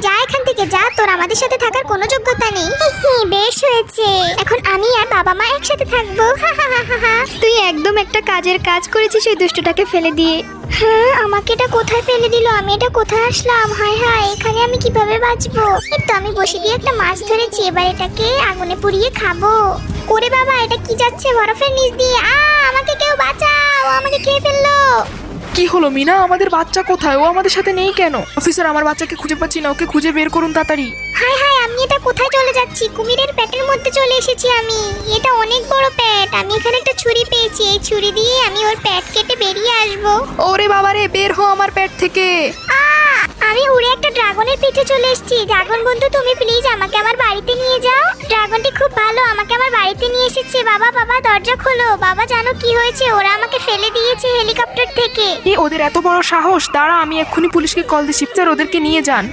যা এখান থেকে যা, তোর আমাদের সাথে থাকার কোনো যোগ্যতা নেই। বেশ হয়েছে, এখন আমি আর বাবা মা একসাথে থাকবো। তুই একদম একটা কাজের কাজ করেছিস ওই দুষ্টটাকে ফেলে দিয়ে। হ্যাঁ, আমাকে এটা কোথায় ফেলে দিল? আমি এটা কোথায় আসলাম? হায় হায়, এখানে আমি কিভাবে বাঁচবো? এই তো আমি বসে দিয়ে একটা মাছ ধরেছি, এবার এটাকে আগুনে পুড়িয়ে খাবো। ওরে বাবা, এটা কি যাচ্ছে বরফের নিচ দিয়ে? আমাকে কেউ বাঁচাও, আমাকে খেয়ে ফেললো। কি হলো মিনা, আমাদের বাচ্চা কোথায়? ও আমাদের সাথে নেই কেন? অফিসার, আমার বাচ্চাকে খুঁজে পাচ্ছি না, ওকে খুঁজে বের করুন তাড়াতাড়ি। হায় হায়, আমি এটা কোথায় চলে যাচ্ছি? কুমিরের পেটের মধ্যে চলে এসেছি আমি। এটা অনেক বড় পেট। আমি এখানে একটা ছুরি পেয়েছি, এই ছুরি দিয়ে আমি ওর পেট কেটে বেরিয়ে আসবো। ওরে বাবারে, বের হো আমার পেট থেকে। আমি উড়ে একটা ড্রাগনের পিঠে চলে এসেছি। ড্রাগন বন্ধু, তুমি প্লিজ আমাকে আমার বাড়িতে নিয়ে যাও। ড্রাগনটি খুব ভালো, আমাকে আমার বাড়িতে নিয়ে এসেছে। বাবা বাবা, দরজা খোলো। বাবা, জানো কি হয়েছে? ওরা আমাকে ফেলে দিয়েছে হেলিকপ্টার থেকে। ওদের এত বড় সাহস! দাঁড়া, আমি এক্ষুনি পুলিশকে কল দিচ্ছি। স্যার, ওদেরকে নিয়ে যান।